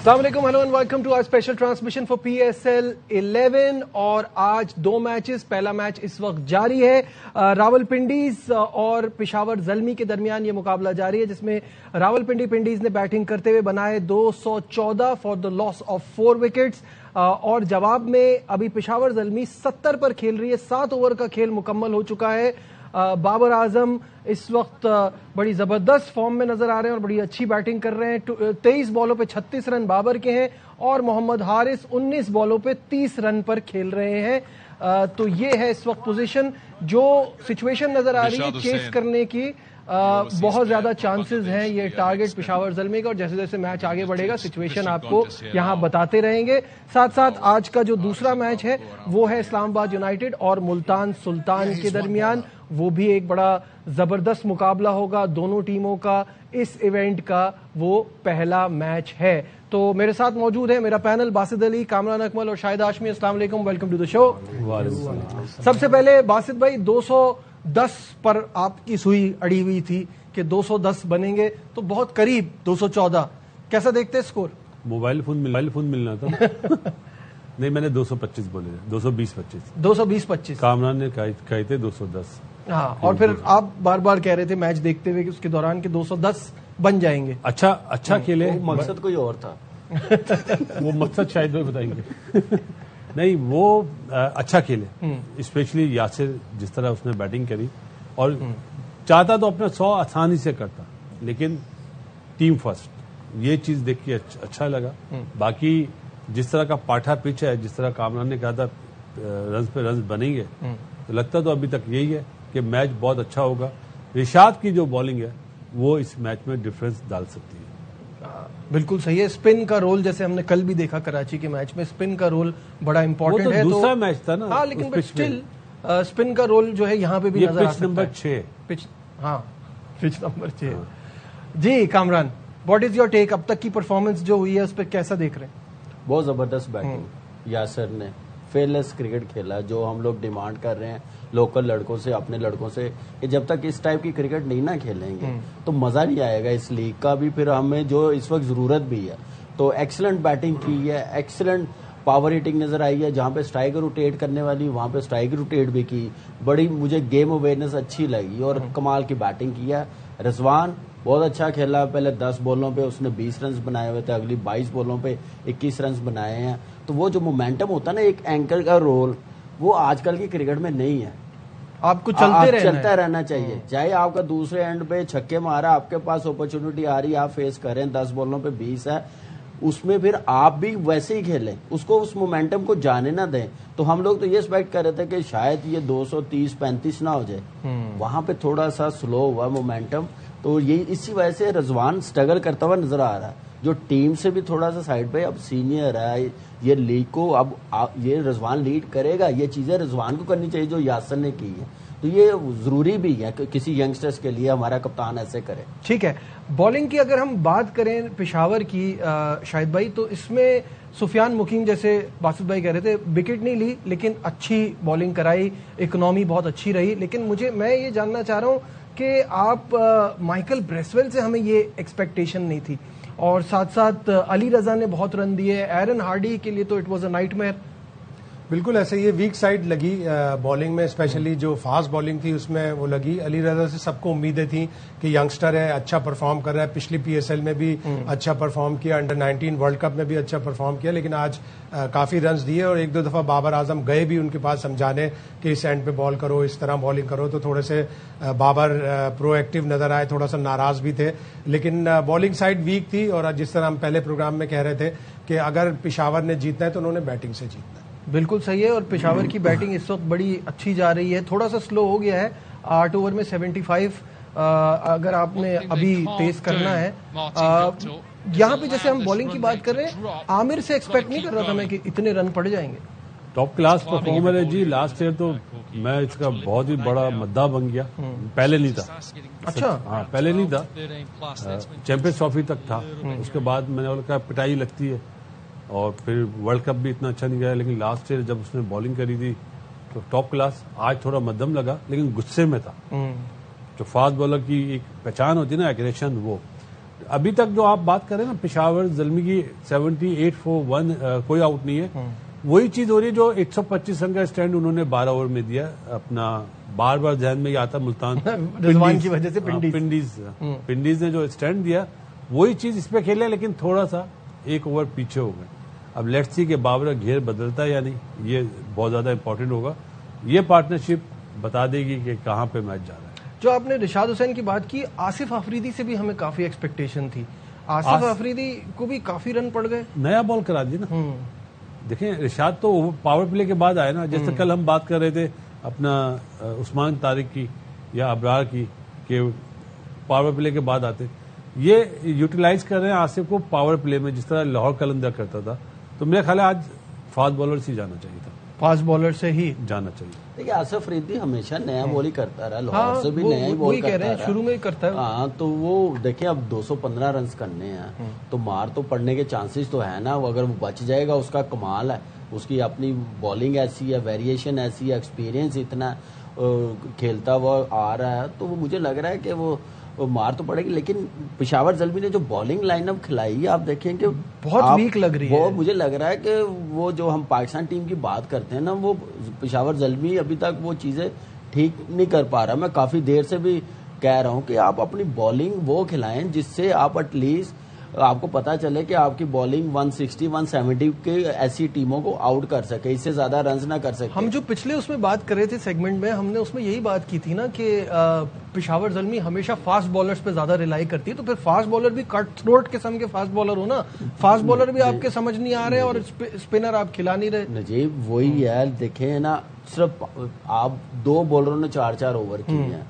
السلام علیکم، hello and welcome to our special transmission for PSL 11 اور آج دو میچز. پہلا میچ اس وقت جاری ہے، راولپنڈیز اور پشاور زلمی کے درمیان یہ مقابلہ جاری ہے، جس میں راولپنڈی پنڈیز نے بیٹنگ کرتے ہوئے بنائے 214 for the loss of 4 wickets اور جواب میں ابھی پشاور زلمی 70 پر کھیل رہی ہے. 7 اوور کا کھیل مکمل ہو چکا ہے. بابر اعظم اس وقت بڑی زبردست فارم میں نظر آ رہے ہیں اور بڑی اچھی بیٹنگ کر رہے ہیں. 23 بالوں پہ 36 رن بابر کے ہیں اور محمد حارث 19 بالوں پہ 30 رن پر کھیل رہے ہیں. تو یہ ہے اس وقت پوزیشن. جو سچویشن نظر آ رہی ہے چیس کرنے کی بہت زیادہ چانسز ہیں. یہ ٹارگٹ پشاور زلمی کا، اور جیسے جیسے میچ آگے بڑھے گا سچویشن آپ کو یہاں بتاتے رہیں گے. ساتھ ساتھ آج کا جو دوسرا میچ ہے وہ ہے اسلام آباد یونائیٹڈ اور ملتان سلطان کے درمیان. وہ بھی ایک بڑا زبردست مقابلہ ہوگا دونوں ٹیموں کا. اس ایونٹ کا وہ پہلا میچ ہے. تو میرے ساتھ موجود ہے میرا پینل، باسط علی، کامران اکمل اور شاہد ہاشمی. السلام علیکم، ویلکم ٹو دا شو. سب سے پہلے باسط بھائی، 210 پر آپ کی سوئی اڑی ہوئی تھی کہ 210 بنیں گے، تو بہت قریب 214. کیسا دیکھتے اسکور؟ موبائل فون ملنا تھا. نہیں، میں نے 225 بولے، 220-25. کامران نے کہے تھے 210. ہاں، اور پھر آپ بار بار کہہ رہے تھے میچ دیکھتے ہوئے کہ اس کے دوران کہ 210 بن جائیں گے. اچھا کھیلے. مقصد کوئی اور تھا. وہ مقصد شاید بھائی بتائیں گے. نہیں، وہ اچھا کھیلے، اسپیشلی یاسر جس طرح اس نے بیٹنگ کری، اور چاہتا تو اپنا 100 آسانی سے کرتا، لیکن ٹیم فرسٹ یہ چیز دیکھ کے اچھا لگا. باقی جس طرح کا پاٹھا پچ ہے، جس طرح کامران نے کہا تھا رنز پہ رنز بنیں گے، تو لگتا تو ابھی تک یہی ہے کہ میچ بہت اچھا ہوگا. رشاد کی جو بالنگ ہے وہ اس میچ میں ڈفرنس ڈال سکتی ہے. بالکل صحیح ہے. اسپن کا رول جیسے ہم نے کل بھی دیکھا کراچی کے میچ میں، اسپن کا رول بڑا امپورٹنٹ ہے. دوسرا میچ تھا نا. ہاں، لیکن اسٹل اسپن کا رول جو ہے یہاں پہ بھی نظر آ سکتا ہے. Pitch number 6. جی Kamran, what is your take? اب تک کی پرفارمنس جو ہوئی ہے اس پہ کیسا دیکھ رہے ہیں؟ بہت زبردست بیٹنگ یاسر نے، فیئر لیس کرکٹ کھیلا. جو ہم لوگ ڈیمانڈ کر رہے ہیں لوکل لڑکوں سے، اپنے لڑکوں سے، کہ جب تک اس ٹائپ کی کرکٹ نہیں نہ کھیلیں گے تو مزہ نہیں آئے گا اس لیگ کا بھی. پھر ہمیں جو اس وقت ضرورت بھی ہے، تو ایکسلنٹ بیٹنگ کی ہے، ایکسلنٹ پاور ہیٹنگ نظر آئی ہے. جہاں پہ اسٹرائکر روٹیٹ کرنے والی وہاں پہ اسٹرائکر روٹیٹ بھی کی. بڑی مجھے گیم اویئرنیس اچھی لگی اور کمال کی بیٹنگ کی ہے. رضوان بہت اچھا کھیلا. پہلے 10 بالوں پہ اس نے 20 رنز بنائے ہوئے تھے، اگلی 22 بالوں پہ 21 رنز بنائے ہیں. تو وہ جو مومنٹم ہوتا ہے نا ایک اینکر کا رول، وہ آج کل کی کرکٹ میں نہیں ہے. آپ کو چلتا رہنا چاہیے. چاہے آپ کا دوسرے اینڈ پہ چھکے مارا، آپ کے پاس اپرچونٹی آ رہی ہے، آپ فیس کریں. 10 بالوں پہ 20 ہے، اس میں پھر آپ بھی ویسے ہی کھیلیں، اس کو اس مومنٹم کو جانے نہ دیں. تو ہم لوگ تو یہ ایکسپیکٹ کر رہے تھے کہ شاید یہ 230-35 نہ ہو جائے. وہاں پہ تھوڑا سا سلو ہوا مومنٹم. تو یہ اسی وجہ سے رضوان سٹرگل کرتا ہوا نظر آ رہا ہے. جو ٹیم سے بھی تھوڑا سا سائڈ پہ، اب سینئر ہے یہ لیگ کو، اب یہ رضوان لیڈ کرے گا. یہ چیزیں رضوان کو کرنی چاہیے جو یاسر نے کی ہے. تو یہ ضروری بھی ہے کہ کسی ینگسٹرز کے لیے ہمارا کپتان ایسے کرے. ٹھیک ہے. بالنگ کی اگر ہم بات کریں پشاور کی شاہد بھائی، تو اس میں سفیان مقیم جیسے باسط بھائی کہہ رہے تھے وکٹ نہیں لی لیکن اچھی بالنگ کرائی، اکنامی بہت اچھی رہی. لیکن میں یہ جاننا چاہ رہا ہوں کہ آپ مائیکل بریسویل سے ہمیں یہ ایکسپیکٹیشن نہیں تھی، اور ساتھ ساتھ علی رضا نے بہت رن دیے. ایرن ہارڈی کے لیے تو it was a nightmare. بالکل ایسے یہ ویک سائڈ لگی بالنگ میں، اسپیشلی جو فاسٹ بالنگ تھی اس میں وہ لگی. علی رضا سے سب کو امیدیں تھیں کہ ینگسٹر ہے، اچھا پرفارم کر رہا ہے. پچھلی PSL میں بھی اچھا پرفارم کیا، انڈر 19 ورلڈ کپ میں بھی اچھا پرفارم کیا، لیکن آج کافی رنز دیے. اور 1-2 دفعہ بابر اعظم گئے بھی ان کے پاس سمجھانے کہ اس اینڈ پہ بال کرو، اس طرح بالنگ کرو. تو تھوڑے سے بابر پرو ایکٹیو نظر آئے، تھوڑا سا ناراض بھی تھے. لیکن بالنگ سائڈ ویک تھی، اور جس طرح ہم پہلے پروگرام میں کہہ رہے تھے کہ اگر پشاور نے جیتنا ہے تو انہوں نے بیٹنگ سے جیتنا ہے. بالکل صحیح ہے. اور پشاور کی بیٹنگ اس وقت بڑی اچھی جا رہی ہے. تھوڑا سا سلو ہو گیا ہے، 8 اوور میں 75. اگر آپ نے ابھی تیز کرنا ہے یہاں پہ، جیسے ہم بالنگ کی بات کر رہے ہیں، عامر سے ایکسپیکٹ نہیں کر رہا تھا میں کہ اتنے رن پڑ جائیں گے. ٹاپ کلاس پرفارمر ہے جی. لاسٹ ایئر تو میں اس کا بہت ہی بڑا مداح بن گیا. پہلے نہیں تھا. اچھا، ہاں پہلے نہیں تھا، چیمپئنز ٹرافی تک تھا. اس کے بعد میں نے کہا پٹائی لگتی ہے، اور پھر ورلڈ کپ بھی اتنا اچھا نہیں گیا. لیکن لاسٹ ایئر جب اس نے بالنگ کری تھی تو ٹاپ کلاس. آج تھوڑا مدھم لگا لیکن غصے میں تھا. جو فاسٹ بالر کی ایک پہچان ہوتی ہے نا، ایگریشن، وہ ابھی تک جو آپ بات کر رہے ہیں نا پشاور زلمی کی 78 for 1 کوئی آؤٹ نہیں ہے، وہی چیز ہو رہی ہے جو 125 رن کا اسٹینڈ انہوں نے 12 اوور میں دیا. اپنا بار بار ذہن میں یہ آتا ملتان رضوان کی وجہ سے پنڈیز نے جو اسٹینڈ دیا وہی چیز اس پہ کھیلے، لیکن تھوڑا سا ایک اوور پیچھے ہو گئے. اب لیٹس سی کہ بابر کا گھیر بدلتا ہے یا نہیں، یہ بہت زیادہ امپورٹنٹ ہوگا. یہ پارٹنرشپ بتا دے گی کہ کہاں پہ میچ جا رہا ہے. جو آپ نے رشاد حسین کی بات کی، آصف آفریدی سے بھی ہمیں کافی ایکسپیکٹیشن تھی. آصف آفریدی کو بھی کافی رن پڑ گئے، نیا بال کرا دیا نا. دیکھیں رشاد تو پاور پلے کے بعد آئے نا، جیسے کل ہم بات کر رہے تھے اپنا عثمان طارق کی یا ابرار کی کہ پاور پلے کے بعد آتے. یہ یوٹیلائز کر رہے ہیں آصف کو پاور پلے میں، جس طرح لاہور قلندر کرتا تھا. تو میرا خیال ہے آج فاسٹ بالر سے جانا چاہیے تھا، فاسٹ بالر سے ہی جانا چاہیے. دیکھیے آصف آفریدی ہمیشہ نیا بال ہی کرتا رہا، لاہور سے بھی نیا ہی بال کرتا رہا، شروع میں ہی کرتا ہے. ہاں تو وہ دیکھیں اب 215 رنز کرنے ہیں تو مار تو پڑنے کے چانسز تو ہے نا. اگر وہ بچ جائے گا اس کا کمال ہے. اس کی اپنی بالنگ ایسی ہے، ویریشن ایسی ہے، ایکسپیرینس اتنا کھیلتا ہوا آ رہا ہے، تو وہ مجھے لگ رہا ہے کہ وہ مار تو پڑے گی. لیکن پشاور زلمی نے جو بالنگ لائن اپ کھلائی آپ دیکھیں کہ بہت ویک لگ رہی ہے. وہ مجھے لگ رہا ہے کہ وہ جو ہم پاکستان ٹیم کی بات کرتے ہیں نا، وہ پشاور زلمی ابھی تک وہ چیزیں ٹھیک نہیں کر پا رہا. میں کافی دیر سے بھی کہہ رہا ہوں کہ آپ اپنی بالنگ وہ کھلائیں جس سے آپ ایٹ لیسٹ آپ کو پتا چلے کہ آپ کی بالنگ 160 170 کے ایسی ٹیموں کو آؤٹ کر سکے، اس سے زیادہ رنز نہ کر سکے. ہم جو پچھلے اس میں بات کر رہے تھے سیگمنٹ میں، ہم نے اس میں یہی بات کی تھی نا کہ پشاور زلمی ہمیشہ فاسٹ بالرز پہ زیادہ ریلائی کرتی ہے. تو پھر فاسٹ بالر بھی کٹ تھروٹ قسم کے فاسٹ بالر ہو نا، فاسٹ بالر بھی آپ کے سمجھ نہیں آ رہے اور اسپنر آپ کھلا نہیں رہے. نجیب وہی ہے، دیکھیں نا صرف آپ 2 بالروں نے 4 اوور کیے ہیں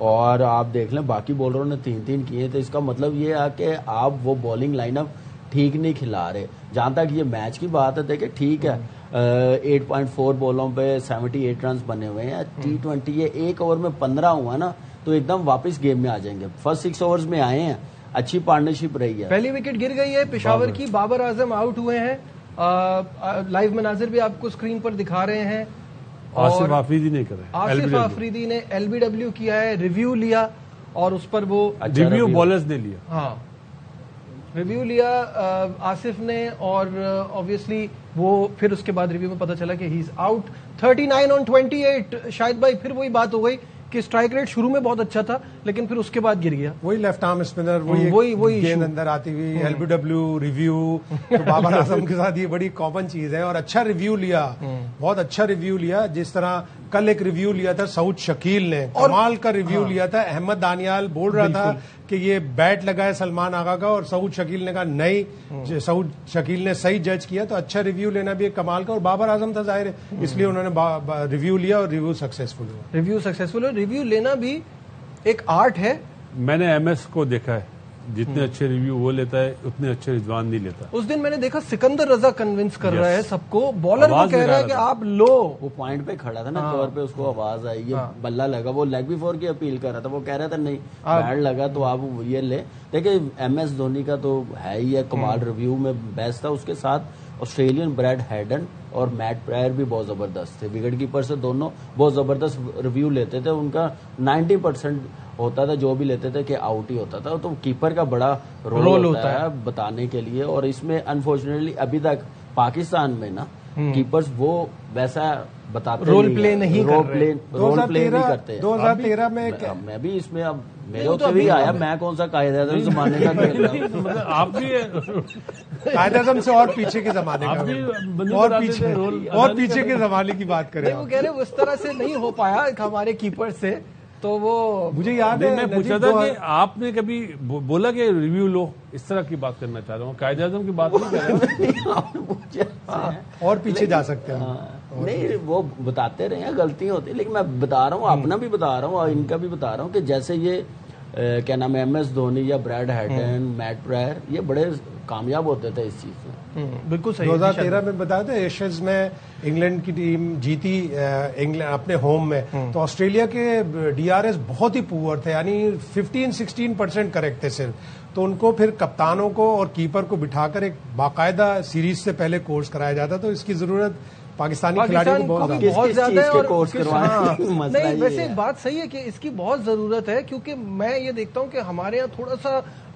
اور آپ دیکھ لیں باقی بالروں نے 3 کیے. تو اس کا مطلب یہ ہے کہ آپ وہ بالنگ لائن اپ ٹھیک نہیں کھلا رہے. جہاں تک یہ میچ کی بات ہے دیکھیں ٹھیک ہے 8.4 بالوں پہ 78 رنز بنے ہوئے ہیں. T20 یہ 1 اوور میں 15 ہوا نا تو ایک دم واپس گیم میں آ جائیں گے. فرسٹ 6 اوورز میں آئے ہیں، اچھی پارٹنرشپ رہی ہے. پہلی وکٹ گر گئی ہے پشاور کی، بابر اعظم آؤٹ ہوئے ہیں. لائیو مناظر بھی آپ کو اسکرین پر دکھا رہے ہیں. آصف آفریدی نہیں کرے، آصف آفریدی نے LBW کیا ہے، ریویو لیا اور اس پر وہ ریویو بالرز نے لیا. ہاں ریویو لیا آصف نے، اور آبویسلی وہ پھر اس کے بعد ریویو میں پتا چلا کہ ہی از آؤٹ. 39 on 28. شاہد بھائی پھر وہی بات ہو گئی کہ اسٹرائک ریٹ شروع میں بہت اچھا تھا لیکن پھر اس کے بعد گر گیا. وہی لیفٹ آرم اسپنر، وہی گیند اندر آتی ہوئی، LBW ریویو. تو بابر اعظم کے ساتھ یہ بڑی کامن چیز ہے. اور اچھا ریویو لیا، بہت اچھا ریویو لیا. جس طرح کل ایک ریویو لیا تھا سعود شکیل نے، کمال کا ریویو لیا تھا. احمد دانیال بول رہا تھا کہ یہ بیٹ لگا ہے سلمان آغا کا، اور سعود شکیل نے کہا نہیں، سعود شکیل نے صحیح جج کیا. تو اچھا ریویو لینا بھی ایک کمال کا، اور بابر اعظم تھا ظاہر ہے، اس لیے انہوں نے ریویو لیا اور ریویو سکسیسفل ہوا. ریویو لینا بھی ایک آرٹ ہے. میں نے MS کو دیکھا ہے، جتنے اچھے ریویو وہ لیتا ہے اتنے اچھے رضوان نہیں لیتا. اس دن میں نے دیکھا سکندر رضا کنونس کر رہا ہے سب کو، بالر کو کہہ رہا ہے کہ آپ لو. وہ پوائنٹ پہ کھڑا تھا نا کور پہ، اس کو آواز آئی، یہ بلہ لگا، وہ لیگ بفور کی اپیل کر رہا تھا. وہ کہہ رہا تھا نہیں بیٹ لگا تو آپ یہ لیں. دیکھیں MS دھونی کا تو ہے ہی ہے کمال، ریویو میں بیسٹ تھا. اس کے ساتھ آسٹریلین بریڈ ہیڈن اور میٹ پرائر بھی بہت زبردست تھے. وکٹ کیپر سے دونوں بہت زبردست ریویو لیتے تھے. ان کا 90% ہوتا تھا جو بھی لیتے تھے کہ آؤٹ ہی ہوتا تھا. تو کیپر کا بڑا رول ہوتا ہے بتانے کے لیے. اور اس میں انفارچونیٹلی ابھی تک پاکستان میں نا کیپرز وہ ویسا بتاتے رول پلے نہیں کرتے. 2013 میں میں بھی اس میں اب میرے اتنے بھی آیا، میں کون سا قائد اعظم زمانے کا کھیل رہا ہوں. آپ بھی قائد اعظم سے اور پیچھے کے زمانے کا، اور پیچھے کے زمانے کی بات کریں. وہ کہہ رہے اس طرح سے نہیں ہو پایا ہمارے کیپر سے. تو وہ مجھے یاد ہے میں پوچھا تھا کہ آپ نے کبھی بولا کہ ریویو لو، اس طرح کی بات کرنا چاہ رہا ہوں. قائد اعظم کی بات نہیں کر رہا. اور پیچھے جا سکتے ہیں. نہیں وہ بتاتے رہے ہیں غلطی ہوتی ہے، لیکن میں بتا رہا ہوں اپنا بھی بتا رہا ہوں اور ان کا بھی بتا رہا ہوں کہ جیسے یہ کیا نام ہے MS دھونی یا بریڈ ہیڈن، میٹ پرائر، یہ بڑے کامیاب ہوتے تھے اس چیز سے. بالکل صحیح. 2013 میں بتایا تھا ایشز میں انگلینڈ کی ٹیم جیتی اپنے ہوم میں، تو آسٹریلیا کے DRS بہت ہی پور تھے، یعنی 15-16% کریکٹ تھے صرف. تو ان کو پھر کپتانوں کو اور کیپر کو بٹھا کر ایک باقاعدہ سیریز سے پہلے کورس کرایا جاتا. تو اس کی ضرورت پاکستانی کھلاڑیوں کو بہت زیادہ ہے. اور نہیں ویسے بات صحیح ہے کہ اس کی بہت ضرورت ہے، کیونکہ میں یہ دیکھتا ہوں کہ ہمارے یہاں تھوڑا سا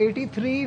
83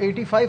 85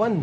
1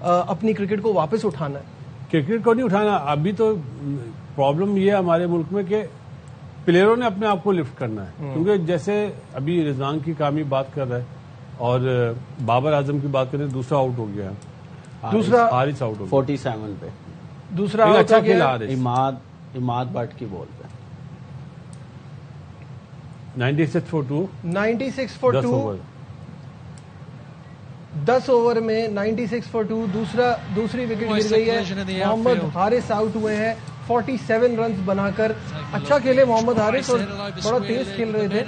اپنی کرکٹ کو واپس اٹھانا ہے؟ کرکٹ کو نہیں اٹھانا، ابھی تو پرابلم یہ ہے ہمارے ملک میں کہ پلیئروں نے اپنے آپ کو لفٹ کرنا ہے، کیونکہ جیسے ابھی رضوان کی کامی بات کر رہا ہے اور بابر اعظم کی بات کریں، دوسرا آؤٹ ہو گیا ہے، دوسرا حارث آؤٹ ہو گیا 47 پہ، دوسرا ایک اچھا out ہو گیا کھیلا حارث، اماد بٹ کی بال پہ 96 for 2 96 for 10 2 اوور 10 اوور میں 96 for 2. دوسری وکٹ گر گئی ہے. محمد حارث آؤٹ ہوئے ہیں 47 رنز بنا کر. اچھا کھیلے محمد حارث اور بڑا تیز کھیل رہے تھے.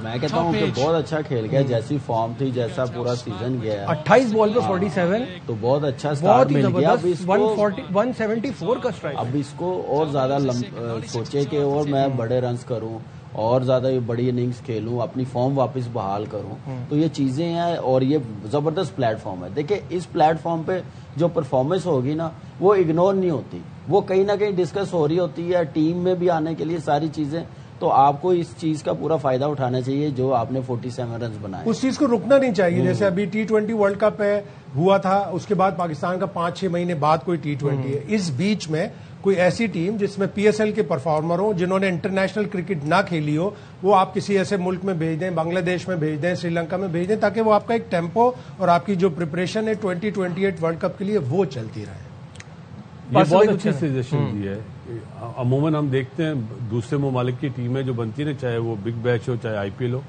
میں کہتا ہوں کہ بہت اچھا کھیل گیا، جیسی فارم تھی، جیسا پورا سیزن گیا 28 بال پہ 47 تو بہت اچھا بہت سٹارٹ ہی مل گیا. زبردست. 174 کا اسٹرائک. اب اس کو اور زیادہ سوچے کہ اور میں بڑے رنز کروں اور زیادہ بڑی اننگز کھیلوں، اپنی فارم واپس بحال کروں، تو یہ چیزیں ہیں اور یہ زبردست پلیٹ فارم ہے. دیکھیں اس پلیٹ فارم پہ جو پرفارمنس ہوگی نا وہ اگنور نہیں ہوتی، وہ کہیں نہ کہیں ڈسکس ہو رہی ہوتی ہے ٹیم میں بھی آنے کے لیے ساری چیزیں. تو آپ کو اس چیز کا پورا فائدہ اٹھانا چاہیے جو آپ نے 47 رنز بنائے. اس چیز کو رکنا نہیں چاہیے. جیسے ابھی T20 ورلڈ کپ ہوا تھا، اس کے بعد پاکستان کا 5-6 مہینے بعد کوئی T20 ہے. اس بیچ میں کوئی ایسی ٹیم جس میں PSL کے پرفارمر ہوں، جنہوں نے انٹرنیشنل کرکٹ نہ کھیلی ہو، وہ آپ کسی ایسے ملک میں بھیج دیں، بنگلہ دیش میں بھیج دیں، سری لنکا میں بھیج دیں، تاکہ وہ آپ کا ایک ٹیمپو اور آپ کی جو پریپریشن ہے 2028 ورلڈ کپ کے لیے وہ چلتی رہے. یہ بہت اچھی سجیشن دی ہے. عموماً ہم دیکھتے ہیں دوسرے ممالک کی ٹیمیں جو بنتی ہیں، چاہے وہ بگ بیش ہو چاہے IPL ہو،